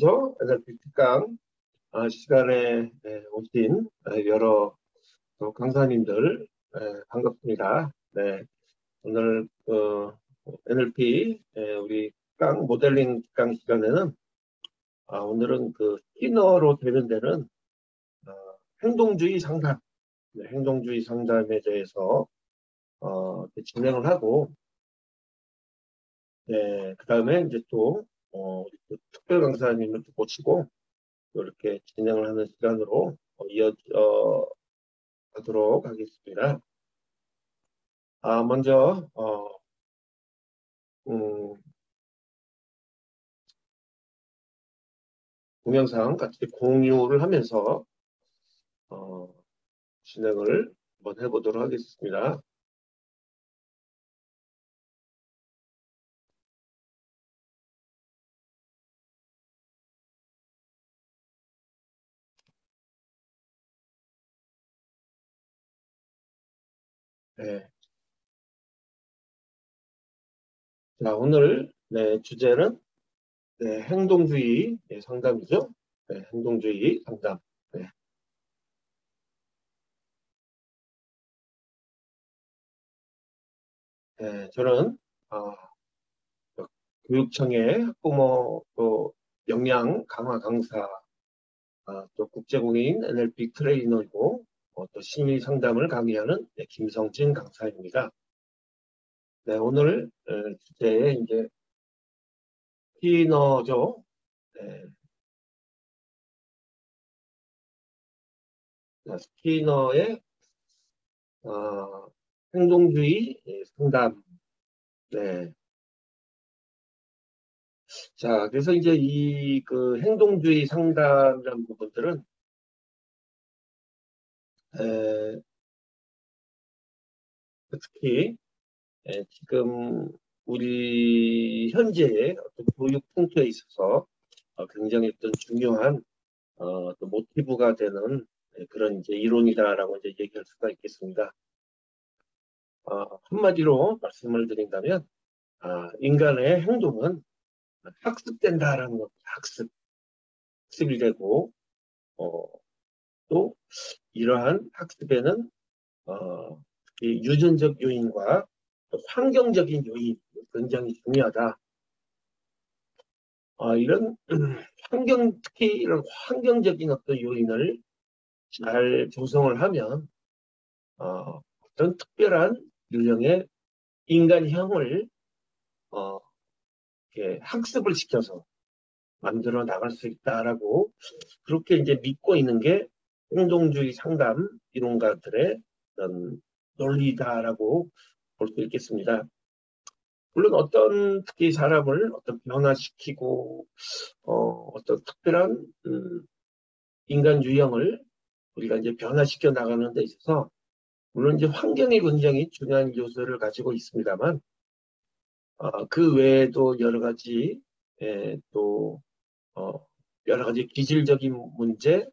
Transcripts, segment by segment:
안녕하세요. NLP 특강 시간에 오신 여러 또 강사님들 반갑습니다. 네, 오늘 NLP 우리 특강 모델링 특강 시간에는 오늘은 그 스키너로 대변되는 행동주의 상담, 행동주의 상담에 대해서 진행을 하고, 그 다음에 이제 또 특별 강사님을 또 모시고 이렇게 진행을 하는 시간으로 이어가도록 하겠습니다. 먼저 동영상 같이 공유를 하면서 진행을 한번 해보도록 하겠습니다. 네. 자, 오늘 주제는 행동주의 상담이죠. 행동주의 상담. 저는 교육청의 학부모 또 역량 강화 강사, 또 국제공인 NLP 트레이너이고 또 심리 상담을 강의하는 김성진 강사입니다. 오늘 주제에 이제 스키너죠. 스키너의 행동주의 상담. 자, 그래서 이제 이 그 행동주의 상담이라는 부분들은 특히 지금 우리 현재의 어떤 교육 풍토에 있어서 굉장히 어떤 중요한 또 모티브가 되는 그런 이제 이론이다라고 이제 얘기할 수가 있겠습니다. 한마디로 말씀을 드린다면 인간의 행동은 학습된다라는 것, 학습이 되고 또 이러한 학습에는 이 유전적 요인과 또 환경적인 요인이 굉장히 중요하다. 이런 특히 이런 환경적인 어떤 요인을 잘 조성을 하면 어떤 특별한 유형의 인간형을 이렇게 학습을 시켜서 만들어 나갈 수 있다라고 그렇게 이제 믿고 있는 게 행동주의 상담 이론가들의 어떤 논리다라고 볼 수 있겠습니다. 물론 어떤 특히 사람을 어떤 변화시키고 어떤 특별한 인간 유형을 우리가 이제 변화시켜 나가는 데 있어서 물론 이제 환경이 굉장히 중요한 요소를 가지고 있습니다만 그 외에도 여러 가지 또 여러 가지 기질적인 문제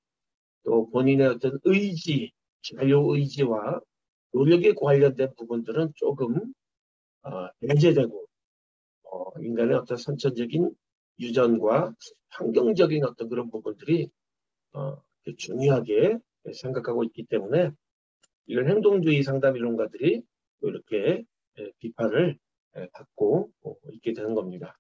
또 본인의 어떤 의지, 자유의지와 노력에 관련된 부분들은 조금 배제되고 인간의 어떤 선천적인 유전과 환경적인 어떤 그런 부분들이 중요하게 생각하고 있기 때문에 이런 행동주의 상담 이론가들이 이렇게 비판을 받고 있게 되는 겁니다.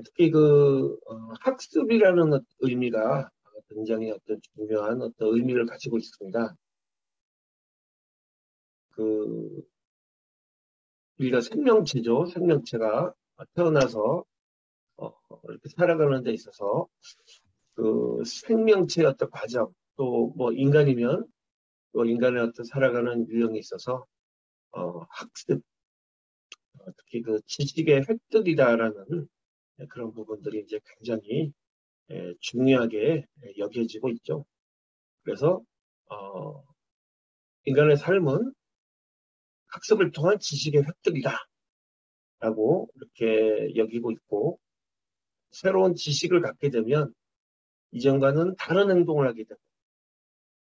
특히 그 학습이라는 의미가 굉장히 어떤 중요한 어떤 의미를 가지고 있습니다. 그 우리가 생명체죠. 생명체가 태어나서 이렇게 살아가는 데 있어서 그 생명체의 어떤 과정 또 뭐 인간이면 또 인간의 어떤 살아가는 유형에 있어서 학습 특히 그 지식의 획득이다라는 그런 부분들이 이제 굉장히 중요하게 여겨지고 있죠. 그래서 어, 인간의 삶은 학습을 통한 지식의 획득이다라고 이렇게 여기고 있고, 새로운 지식을 갖게 되면 이전과는 다른 행동을 하게 되고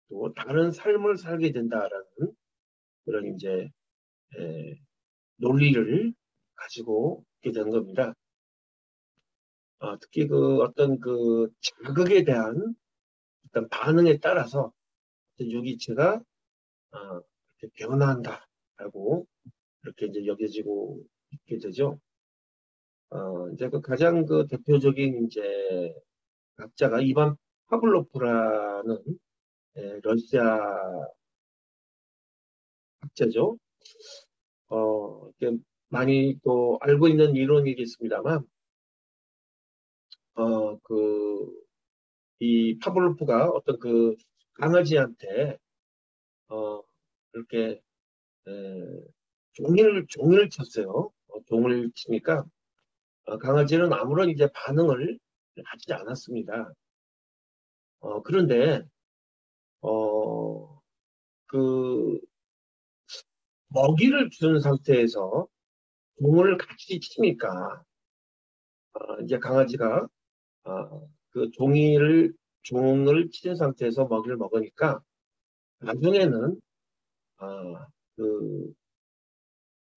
또 다른 삶을 살게 된다라는 그런 이제 에, 논리를 가지고 있게 된 겁니다. 특히 그 어떤 그 자극에 대한 어떤 반응에 따라서 유기체가 이렇게 변화한다라고 이렇게 이제 여겨지고 있게 되죠. 이제 그 가장 그 대표적인 이제 학자가 이반 파블로프라는 러시아 학자죠. 이렇게 많이 또 알고 있는 이론이겠습니다만, 이 파블로프가 어떤 그 강아지한테, 이렇게, 에, 종을 쳤어요. 종을 치니까, 강아지는 아무런 이제 반응을 하지 않았습니다. 그런데, 어, 그, 먹이를 준 상태에서 종을 같이 치니까, 이제 강아지가, 그 종을 치는 상태에서 먹이를 먹으니까, 나중에는, 그,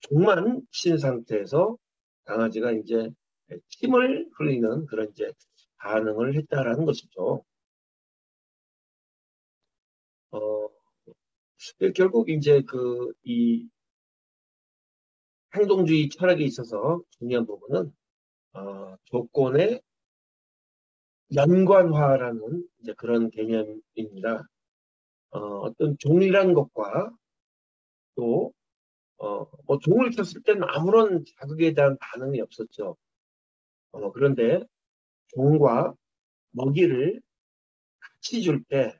종만 친 상태에서 강아지가 이제 침을 흘리는 그런 이제 반응을 했다라는 것이죠. 어, 결국 이제 이 행동주의 철학에 있어서 중요한 부분은, 조건의 연관화라는 이제 그런 개념입니다. 어떤 종이라는 것과 또, 뭐 종을 쳤을 때는 아무런 자극에 대한 반응이 없었죠. 그런데 종과 먹이를 같이 줄 때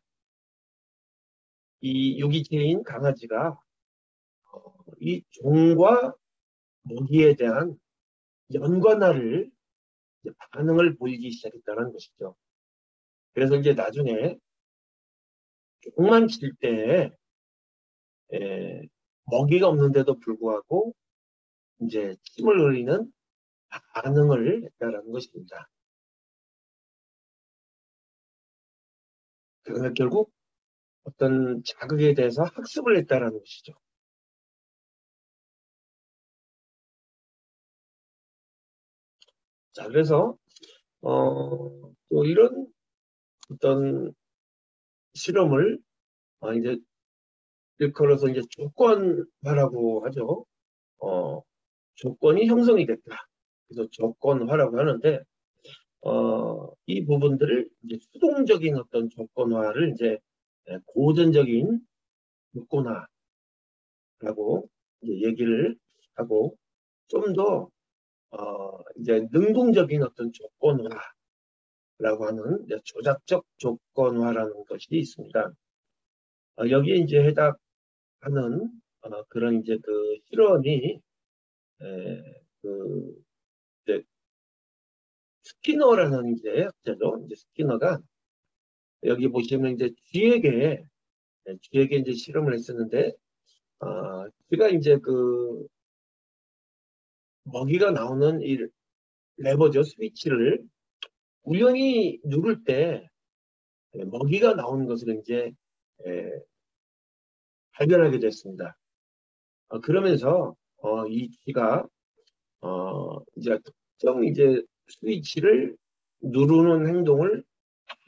이 유기체인 강아지가 이 종과 먹이에 대한 연관화를 반응을 보이기 시작했다는 것이죠. 그래서 이제 나중에 종만 칠 때 먹이가 없는데도 불구하고 이제 침을 흘리는 반응을 했다는 것입니다. 그러니까 결국 어떤 자극에 대해서 학습을 했다는 것이죠. 자, 그래서 또 이런 어떤 실험을 이제 일컬어서 이제 조건화라고 하죠. 어, 조건이 형성이 됐다. 그래서 조건화라고 하는데, 이 부분들을 이제 수동적인 어떤 조건화를 이제 고전적인 조건화라고 이제 얘기를 하고, 좀 더, 이제 능동적인 어떤 조건화라고 하는 이제 조작적 조건화라는 것이 있습니다. 여기에 이제 해당하는 그런 이제 그 실험이 그 이제 스키너라는 이제 학자죠. 이제 스키너가 여기 보시면 이제 쥐에게 이제 실험을 했었는데, 쥐가 이제 그 먹이가 나오는 이 레버죠, 스위치를 우연히 누를 때 먹이가 나오는 것을 이제 에, 발견하게 됐습니다. 그러면서 이 쥐가 이제 특정 이제 스위치를 누르는 행동을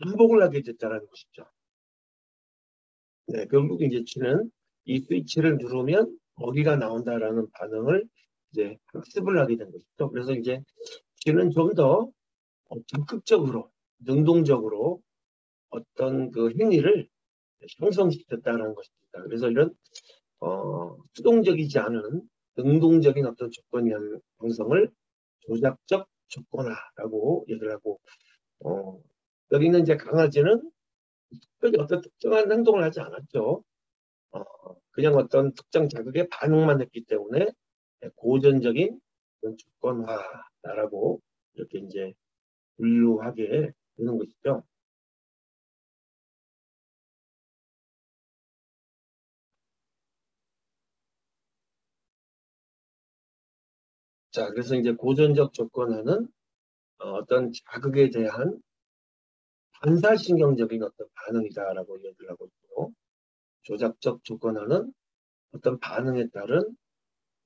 반복을 하게 됐다는 것이죠. 네, 결국 이제 쥐는 이 스위치를 누르면 먹이가 나온다라는 반응을 이제 학습을 하게 된 것이죠. 그래서 이제 쥐는 좀 더 적극적으로, 능동적으로 어떤 그 행위를 형성시켰다는 것입니다. 그래서 이런 수동적이지 않은 능동적인 어떤 조건 형성을 조작적 조건화라고 얘기를 하고, 어, 여기 있는 이제 강아지는 특별히 어떤 특정한 행동을 하지 않았죠. 어, 그냥 어떤 특정 자극에 반응만 했기 때문에 고전적인 조건화라고 이렇게 이제 분류하게 되는 것이죠. 자, 그래서 이제 고전적 조건화는 어떤 자극에 대한 반사신경적인 어떤 반응이다라고 얘기를 하고 있고, 조작적 조건화는 어떤 반응에 따른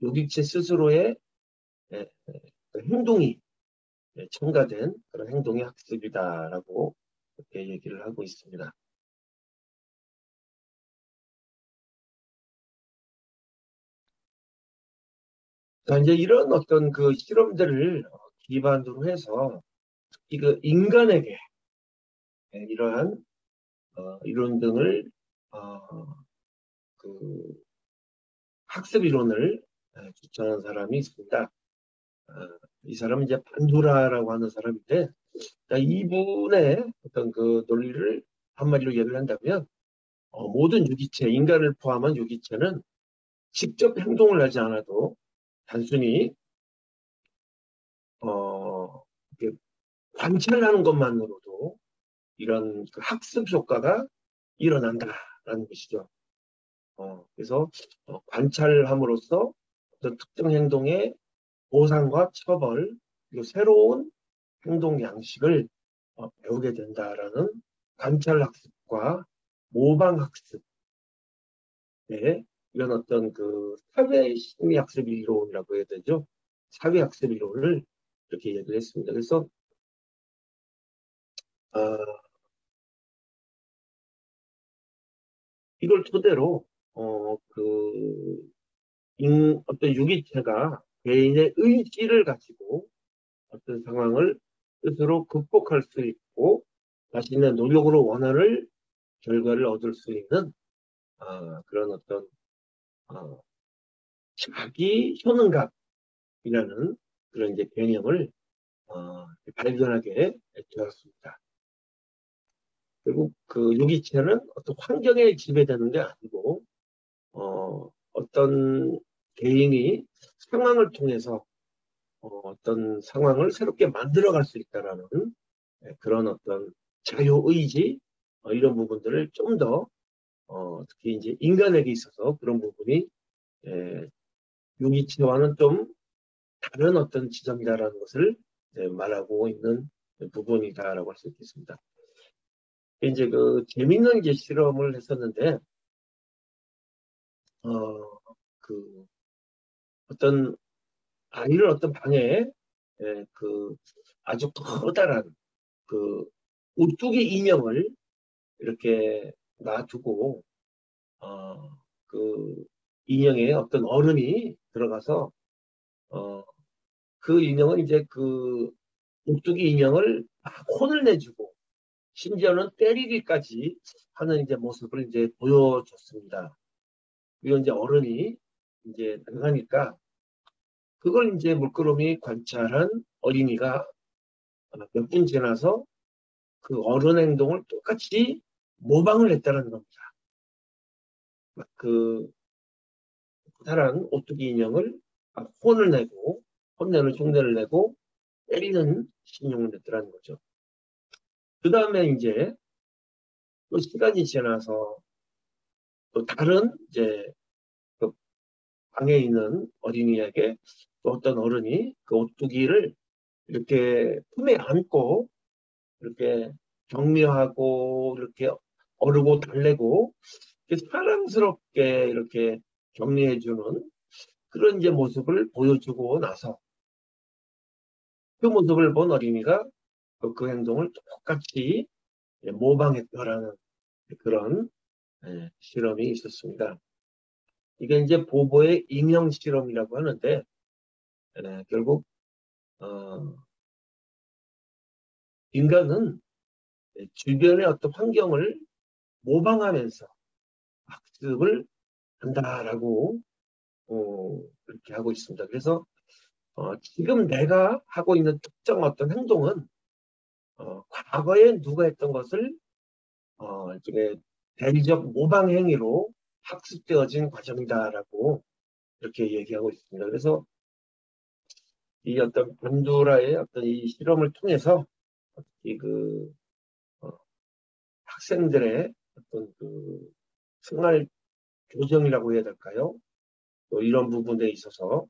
요기체 스스로의 예, 그 행동이 첨가된 그런 행동의 학습이다라고 이렇게 얘기를 하고 있습니다. 자, 이제 이런 어떤 그 실험들을 기반으로 해서 이거 인간에게 이러한 이론 등을 어, 그 학습 이론을 주장한 사람이 있습니다. 어, 이 사람은 이제 반두라라고 하는 사람인데, 자, 이분의 어떤 그 논리를 한마디로 얘기를 한다면, 모든 유기체, 인간을 포함한 유기체는 직접 행동을 하지 않아도 단순히 어, 이렇게 관찰하는 것만으로도 이런 그 학습 효과가 일어난다라는 것이죠. 그래서 관찰함으로써 어떤 특정 행동의 보상과 처벌, 그리고 새로운 행동 양식을 배우게 된다라는 관찰 학습과 모방 학습의 이런 어떤 그 사회 심리 학습 이론이라고 해야 되죠. 사회 학습 이론을 이렇게 얘기를 했습니다. 그래서 어, 이걸 토대로 어떤 유기체가 개인의 의지를 가지고 어떤 상황을 스스로 극복할 수 있고 자신의 노력으로 원하는 결과를 얻을 수 있는 그런 어떤 어, 자기 효능감이라는 그런 이제 개념을 발견하게 되었습니다. 결국 그 유기체는 어떤 환경에 지배되는 게 아니고 어떤 개인이 상황을 통해서 어떤 상황을 새롭게 만들어갈 수 있다라는 그런 어떤 자유의지 이런 부분들을 좀 더 특히 이제 인간에게 있어서 그런 부분이 예, 유기체와는 좀 다른 어떤 지점이다라는 것을 말하고 있는 부분이다라고 할 수 있겠습니다. 이제 그 재밌는 이제 실험을 했었는데 그 어떤 아이를 어떤 방에 그 아주 커다란 그 오뚜기 인형을 이렇게 놔두고 그 인형에 어떤 어른이 들어가서 어, 그 인형은 이제 그 오뚜기 인형을 막 혼을 내주고 심지어는 때리기까지 하는 이제 모습을 이제 보여줬습니다. 이건 이제 어른이 이제 나가니까 그걸 이제 물끄러미 관찰한 어린이가 몇 분 지나서 그 어른 행동을 똑같이 모방을 했다는 겁니다. 그 커다란 오뚜기 인형을 혼을 내고 혼내는 흉내를 내고 때리는 신용을 냈더라는 거죠. 그 다음에 이제 또 시간이 지나서 또 다른 이제 그 방에 있는 어린이에게 또 어떤 어른이 그 오뚜기를 이렇게 품에 안고 이렇게 격려하고 이렇게 어르고 달래고 사랑스럽게 이렇게 격려해주는 그런 이제 모습을 보여주고 나서 그 모습을 본 어린이가 그 행동을 똑같이 모방했더라는 그런 실험이 있었습니다. 이게 이제 보보의 임형 실험이라고 하는데 결국 어, 인간은 주변의 어떤 환경을 모방하면서 학습을 한다라고 그렇게 하고 있습니다. 그래서 지금 내가 하고 있는 특정 어떤 행동은 과거에 누가 했던 것을 이제 대리적 모방 행위로 학습되어진 과정이다라고 이렇게 얘기하고 있습니다. 그래서 이 어떤 반도라의 어떤 이 실험을 통해서 이그 학생들의 어떤 그 생활 교정이라고 해야 될까요? 또 이런 부분에 있어서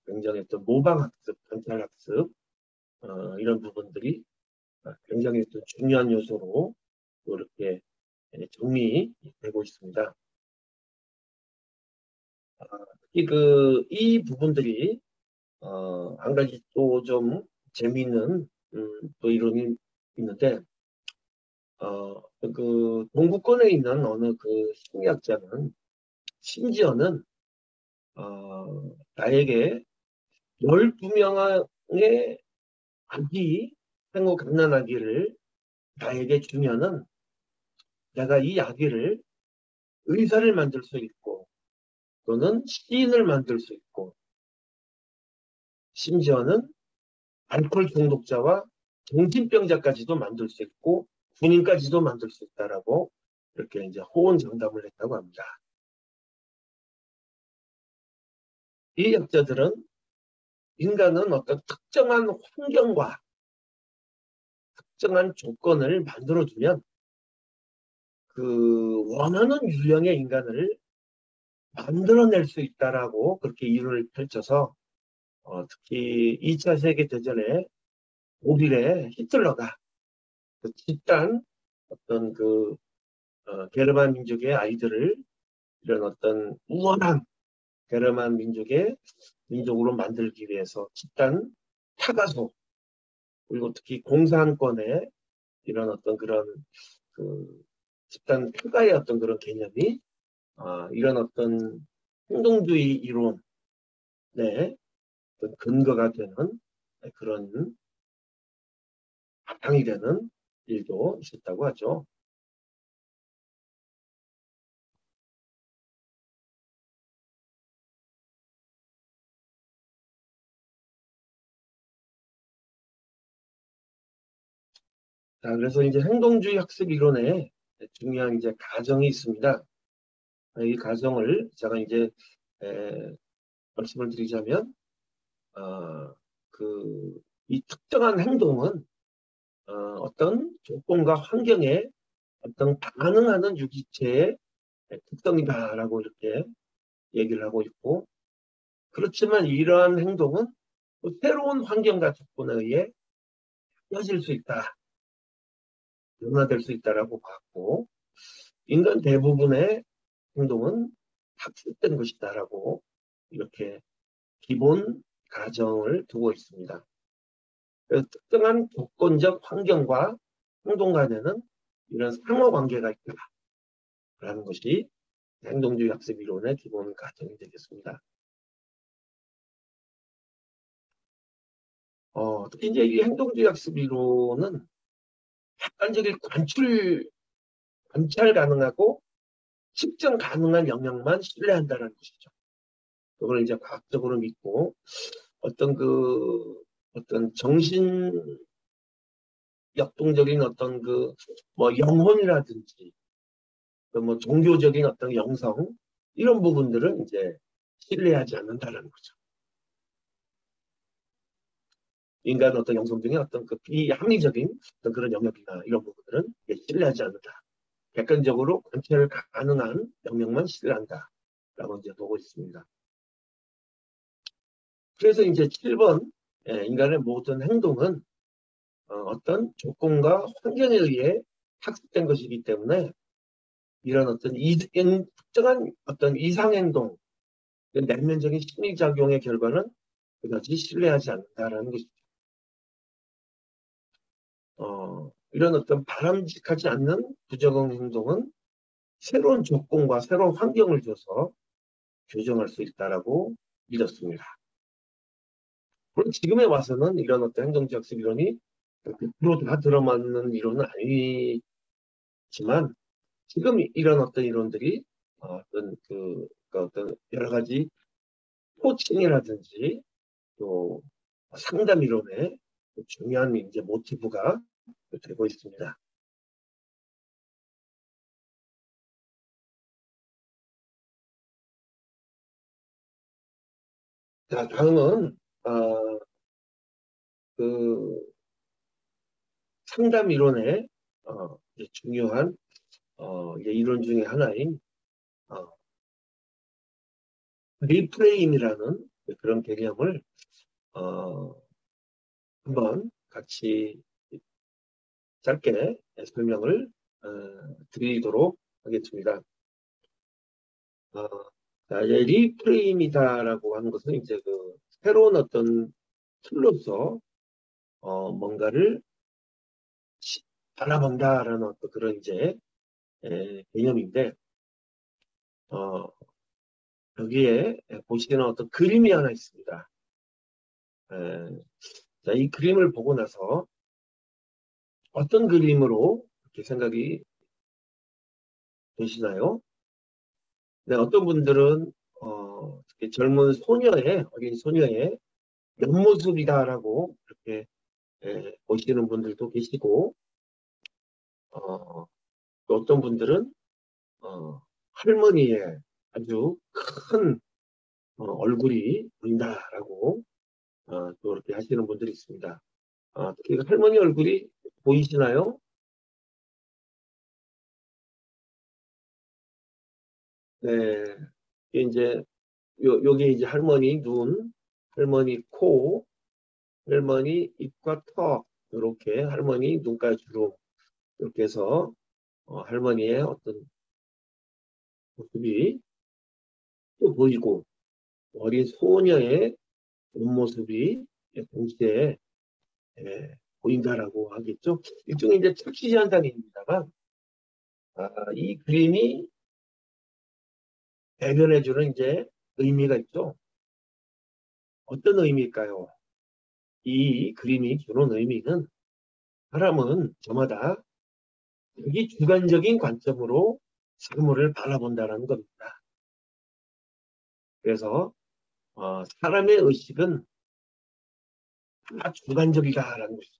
굉장히 또 모방학습, 관찰학습 이런 부분들이 굉장히 또 중요한 요소로 이렇게 정리되고 있습니다. 특히 이 부분들이 한 가지 또 좀 재미있는 또 이론이 있는데 동구권에 있는 어느 심리학자는 심지어는 나에게 12명의 생후 갓난아기를 나에게 주면은 내가 이 아기를 의사를 만들 수 있고 또는 시인을 만들 수 있고 심지어는 알코올 중독자와 정신병자까지도 만들 수 있고 군인까지도 만들 수 있다라고 이렇게 이제 호언장담을 했다고 합니다. 이 학자들은 인간은 어떤 특정한 환경과 특정한 조건을 만들어주면 원하는 유형의 인간을 만들어낼 수 있다라고 그렇게 이론을 펼쳐서 특히 2차 세계대전에 독일의 히틀러가 집단 어떤 게르만 민족의 아이들을 이런 어떤 우월한 게르만 민족으로 만들기 위해서 집단 타가소 그리고 특히 공산권의 이런 어떤 그런 집단 평가의 어떤 그런 개념이 이런 어떤 행동주의 이론의 어떤 근거가 되는 그런 바탕이 되는 일도 있었다고 하죠. 자, 그래서 이제 행동주의 학습 이론에 중요한 이제 가정이 있습니다. 이 가정을 제가 이제 말씀을 드리자면 이 특정한 행동은 어떤 조건과 환경에 어떤 반응하는 유기체의 특성이다라고 이렇게 얘기를 하고 있고 그렇지만 이러한 행동은 또 새로운 환경과 조건에 의해 펴질 수 있다, 변화될 수 있다라고 봤고 인간 대부분의 행동은 학습된 것이다라고 이렇게 기본 가정을 두고 있습니다. 그래서 특정한 조건적 환경과 행동 간에는 이런 상호관계가 있다라는 것이 행동주의 학습 이론의 기본 가정이 되겠습니다. 특히 이제 이 행동주의 학습 이론은 객관적인 관찰 가능하고 측정 가능한 영역만 신뢰한다는 것이죠. 그걸 이제 과학적으로 믿고 어떤 정신 역동적인 어떤 영혼이라든지 종교적인 어떤 영성 이런 부분들은 이제 신뢰하지 않는다는 거죠. 인간 어떤 영성 중에 어떤 비합리적인 어떤 그런 영역이나 이런 부분들은 신뢰하지 않는다. 객관적으로 관찰 가능한 영역만 신뢰한다라고 이제 보고 있습니다. 그래서 이제 7번 인간의 모든 행동은 어떤 조건과 환경에 의해 학습된 것이기 때문에 이런 어떤 특정한 어떤 이상행동, 내면적인 심리작용의 결과는 그다지 신뢰하지 않는다라는 것이죠. 이런 어떤 바람직하지 않는 부적응 행동은 새로운 조건과 새로운 환경을 줘서 교정할 수 있다라고 믿었습니다. 물론 지금에 와서는 이런 어떤 행동적 학습 이론이 100% 다 들어맞는 이론은 아니지만 지금 이런 어떤 이론들이 어떤 여러 가지 코칭이라든지 또 상담 이론의 중요한 이제 모티브가 되고 있습니다. 자, 다음은 상담 이론의 중요한 이제 이론 중에 하나인 리프레임이라는 그런 개념을 한번 같이 짧게 설명을 드리도록 하겠습니다. 이제 리프레임이다라고 하는 것은 이제 그 새로운 어떤 틀로서 뭔가를 바라본다라는 어떤 그런 이제 개념인데 여기에 보시는 어떤 그림이 하나 있습니다. 자, 이 그림을 보고 나서 어떤 그림으로 이렇게 생각이 되시나요? 네, 어떤 분들은 젊은 소녀의 어린 소녀의 옆모습이다라고 이렇게 보시는 분들도 계시고 또 어떤 분들은 할머니의 아주 큰 얼굴이 보인다라고 또 이렇게 하시는 분들이 있습니다. 특히 할머니 얼굴이 보이시나요? 네, 이제 요게 이제 할머니 눈, 할머니 코, 할머니 입과 턱 이렇게 할머니 눈가 주름 이렇게 해서 할머니의 어떤 모습이 또 보이고 어린 소녀의 옆모습이 동시에 보인다라고 하겠죠. 일종의 이제 착시 현상입니다만 이 그림이 대변해주는 이제 의미가 있죠. 어떤 의미일까요? 이 그림이 주는 의미는 사람은 저마다 자기 주관적인 관점으로 사물을 바라본다는 겁니다. 그래서 사람의 의식은 다 주관적이다라는 것이죠.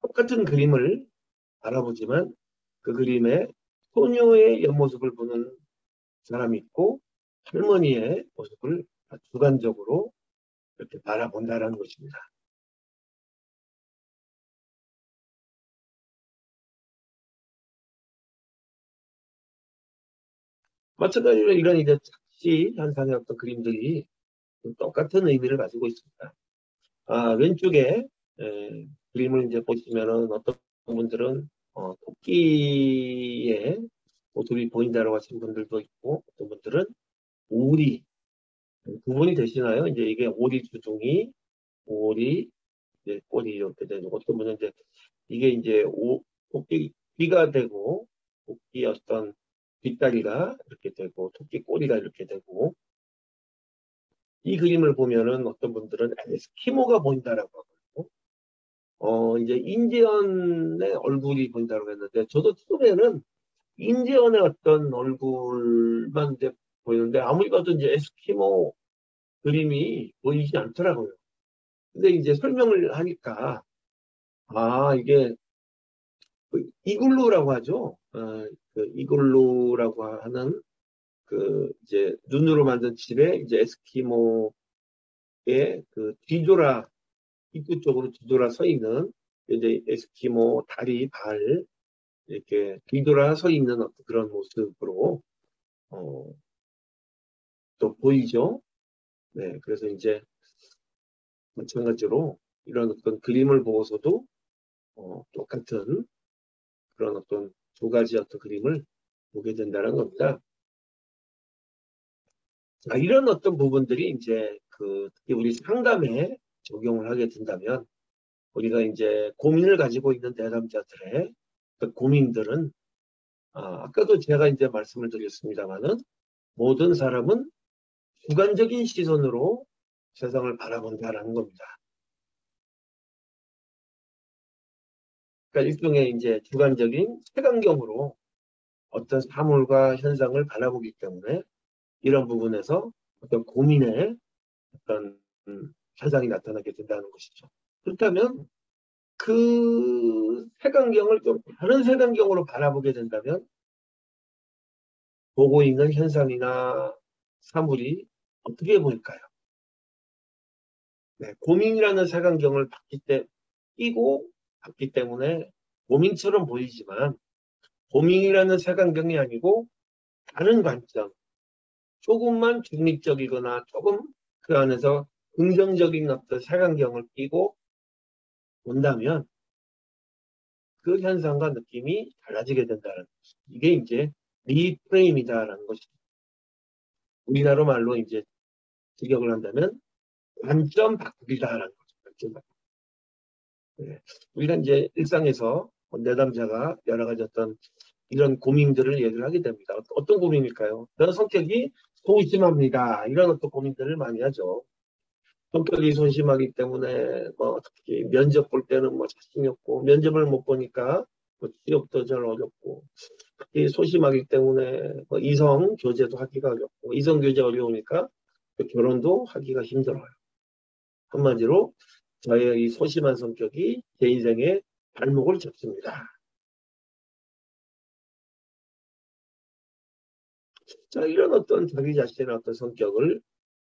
똑같은 그림을 바라보지만 그 그림에 소녀의 옆모습을 보는 사람이 있고 할머니의 모습을 주관적으로 이렇게 바라본다는 것입니다. 마찬가지로 이런 이제 착시 현상의 어떤 그림들이 똑같은 의미를 가지고 있습니다. 왼쪽에 그림을 이제 보시면은 어떤 분들은 토끼의 모습이 보인다고 하신 분들도 있고 어떤 분들은 오리 구분이 되시나요? 이제 이게 오리 주둥이, 오리 이제 꼬리 이렇게 되고 어떤 분은 이제 이게 이제 토끼 귀가 되고 토끼 어떤 뒷다리가 이렇게 되고 토끼 꼬리가 이렇게 되고 이 그림을 보면은 어떤 분들은 에스키모가 보인다라고 하고 이제 인디언의 얼굴이 보인다고 했는데 저도 처음에는 인디언의 어떤 얼굴만 이제 보이는데 아무리 봐도 이제 에스키모 그림이 보이지 않더라고요. 근데 이제 설명을 하니까 이게 그 이글루라고 하죠. 그 이글루라고 하는 그 이제 눈으로 만든 집에 이제 에스키모의 그 뒤돌아 입구 쪽으로 뒤돌아 서 있는 이제 에스키모 다리 발 이렇게 뒤돌아 서 있는 어떤 그런 모습으로 어, 또 보이죠. 네, 그래서 이제 마찬가지로 이런 어떤 그림을 보고서도 똑같은 그런 어떤 두 가지 어떤 그림을 보게 된다는 겁니다. 이런 어떤 부분들이 이제 그 특히 우리 상담에 적용을 하게 된다면 우리가 이제 고민을 가지고 있는 내담자들의 그 고민들은 아까도 제가 이제 말씀을 드렸습니다만은 모든 사람은 주관적인 시선으로 세상을 바라본다라는 겁니다. 그러니까 일종의 이제 주관적인 색안경으로 어떤 사물과 현상을 바라보기 때문에 이런 부분에서 어떤 고민의 어떤 현상이 나타나게 된다는 것이죠. 그렇다면 그 색안경을 좀 다른 색안경으로 바라보게 된다면 보고 있는 현상이나 사물이 어떻게 보일까요? 네, 고민이라는 색안경을 끼고 봤기 때문에 고민처럼 보이지만 고민이라는 색안경이 아니고 다른 관점, 조금만 중립적이거나 조금 그 안에서 긍정적인 어떤 색안경을 끼고 본다면 그 현상과 느낌이 달라지게 된다는 것이. 이게 이제 리프레임이다라는 것이. 우리나라 말로 이제 직역을 한다면 관점 바꾸기다라는 거죠. 관점 바꾸기. 네. 우리가 이제 일상에서 내담자가 여러 가지 어떤 이런 고민들을 얘기를 하게 됩니다. 어떤 고민일까요? 저는 성격이 소심합니다. 이런 어떤 고민들을 많이 하죠. 성격이 소심하기 때문에 뭐 특히 면접 볼 때는 뭐 자신이 없고 면접을 못 보니까 뭐 취업도 잘 어렵고 특히 소심하기 때문에 뭐 이성 교제도 하기가 어렵고 이성 교제 어려우니까 결혼도 하기가 힘들어요. 한마디로 저의 이 소심한 성격이 제 인생에 발목을 잡습니다. 자, 이런 어떤 자기 자신의 어떤 성격을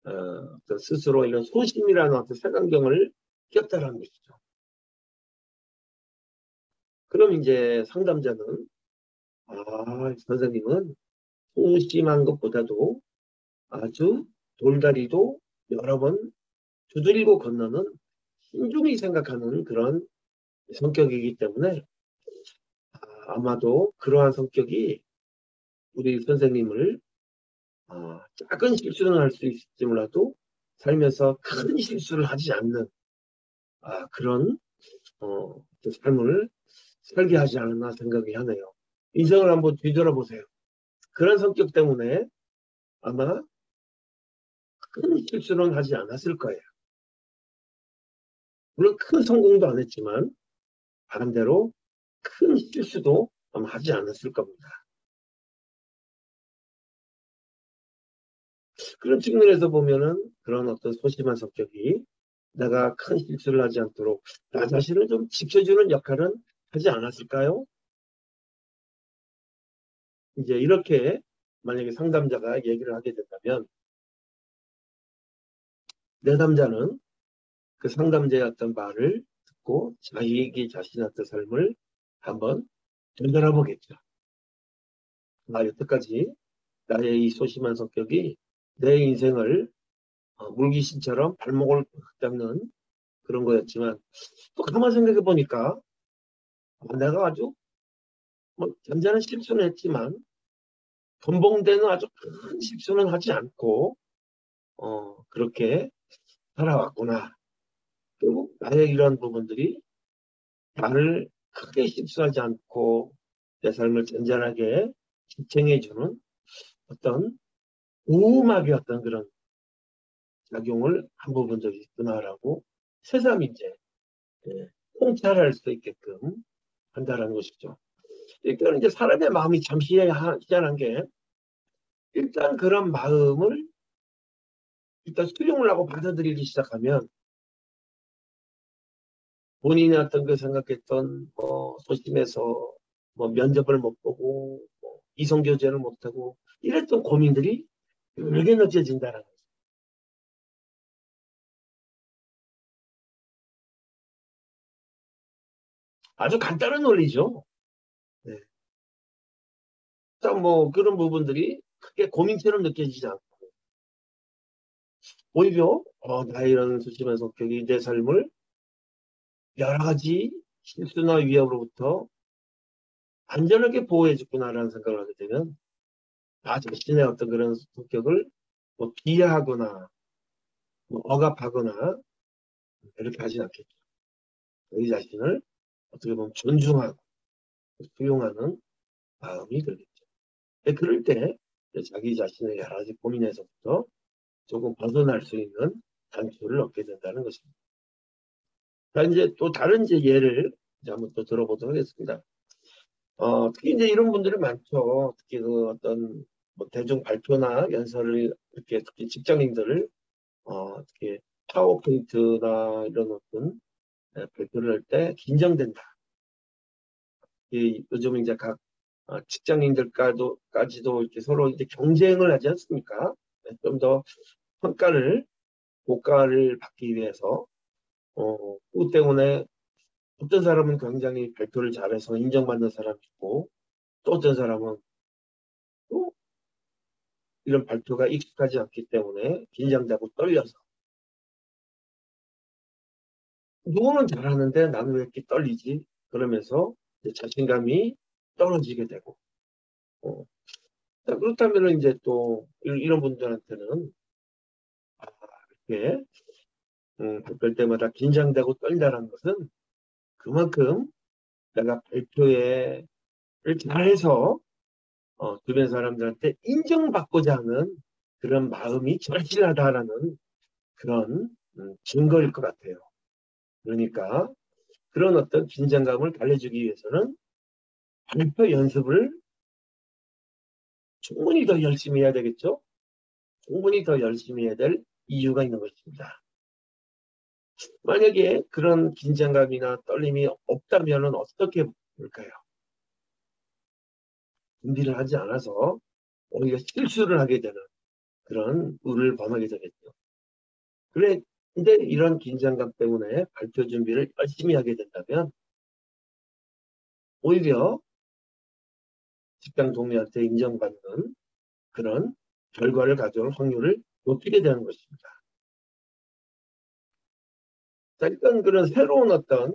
어떤 스스로 이런 소심이라는 어떤 색안경을 꼈다라는 것이죠. 그럼 이제 상담자는 선생님은 소심한 것보다도 아주 돌다리도 여러 번 두드리고 건너는 신중히 생각하는 그런 성격이기 때문에 아마도 그러한 성격이 우리 선생님을 작은 실수는 할 수 있을지 몰라도 살면서 큰 실수를 하지 않는 그런 삶을 설계하지 않았나 생각이 하네요. 인생을 한번 뒤돌아보세요. 그런 성격 때문에 아마 큰 실수는 하지 않았을 거예요. 물론 큰 성공도 안 했지만 반대로 큰 실수도 아마 하지 않았을 겁니다. 그런 측면에서 보면은 그런 어떤 소심한 성격이 내가 큰 실수를 하지 않도록 나 자신을 좀 지켜주는 역할은 하지 않았을까요? 이제 이렇게 만약에 상담자가 얘기를 하게 된다면 내담자는 그 상담자의 어떤 말을 듣고 자기 자신의 어떤 삶을 한번 되돌아보겠죠. 여태까지 나의 이 소심한 성격이 내 인생을 물귀신처럼 발목을 잡는 그런 거였지만 또 가만 생각해 보니까 내가 아주 뭐 잔잔한 실수는 했지만 번복되는 아주 큰 실수는 하지 않고 그렇게 살아왔구나. 결국 나의 이런 부분들이 나를 크게 실수하지 않고 내 삶을 잔잔하게 지탱해주는 어떤 우음하게 어떤 그런 작용을 한 부분들이 있구나라고 새삼 이제 통찰할 수 있게끔 한다는 것이죠. 일단 이제 사람의 마음이 참 희한한 게 일단 그런 마음을 일단 수용을 하고 받아들이기 시작하면 본인이 어떤 그 생각했던 소심해서 뭐 면접을 못 보고 뭐 이성교제를 못하고 이랬던 고민들이 되게 느껴진다는 거죠. 아주 간단한 논리죠. 네. 뭐 그런 부분들이 크게 고민처럼 느껴지지 않고 오히려 나의 이런 소심한 성격이 내 삶을 여러 가지 실수나 위협으로부터 안전하게 보호해줬구나라는 생각을 하게 되면 나 자신의 어떤 그런 성격을 뭐 비하하거나 뭐 억압하거나 이렇게 하진 않겠죠. 우리 자신을 어떻게 보면 존중하고 수용하는 마음이 들겠죠. 그럴 때 자기 자신의 여러 가지 고민에서부터 조금 벗어날 수 있는 단초를 얻게 된다는 것입니다. 자, 이제 또 다른 이제 예를 이제 한번 또 들어보도록 하겠습니다. 특히 이제 이런 분들이 많죠. 특히 그 어떤 뭐 대중 발표나 연설을 이렇게 특히 직장인들을 특히 파워포인트나 이런 어떤 발표를 할 때 긴장된다. 요즘 이제 각 직장인들까지도 이렇게 서로 이제 경쟁을 하지 않습니까? 좀 더 평가를 고가를 받기 위해서 그것 때문에 어떤 사람은 굉장히 발표를 잘해서 인정받는 사람이 있고 또 어떤 사람은 또 이런 발표가 익숙하지 않기 때문에 긴장되고 떨려서 누구는 잘하는데 나는 왜 이렇게 떨리지? 그러면서 이제 자신감이 떨어지게 되고 자, 그렇다면 이제 또 이런 분들한테는 이렇게 발표할 때마다 긴장되고 떨린다는 것은 그만큼 내가 발표를 잘해서 주변 사람들한테 인정받고자 하는 그런 마음이 절실하다라는 그런 증거일 것 같아요. 그러니까 그런 어떤 긴장감을 달래주기 위해서는 발표 연습을 충분히 더 열심히 해야 되겠죠? 충분히 더 열심히 해야 될 이유가 있는 것입니다. 만약에 그런 긴장감이나 떨림이 없다면 어떻게 볼까요? 준비를 하지 않아서 오히려 실수를 하게 되는 그런 우를 범하게 되겠죠. 그런데 이런 긴장감 때문에 발표 준비를 열심히 하게 된다면 오히려 직장 동료한테 인정받는 그런 결과를 가져올 확률을 높이게 되는 것입니다. 자, 일단 그런 새로운 어떤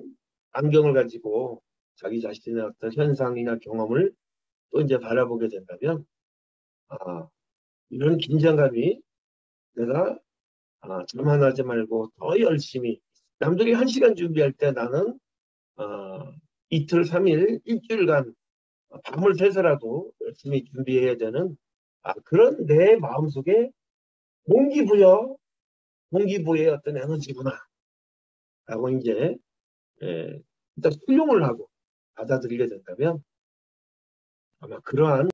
안경을 가지고 자기 자신의 어떤 현상이나 경험을 또 이제 바라보게 된다면, 이런 긴장감이 내가 자만하지 말고 더 열심히 남들이 1시간 준비할 때 나는 이틀, 3일, 일주일간 밤을 새서라도 열심히 준비해야 되는 그런 내 마음속에 동기부여의 어떤 에너지구나 라고 이제 일단 수용을 하고 받아들이게 된다면 아마 그러한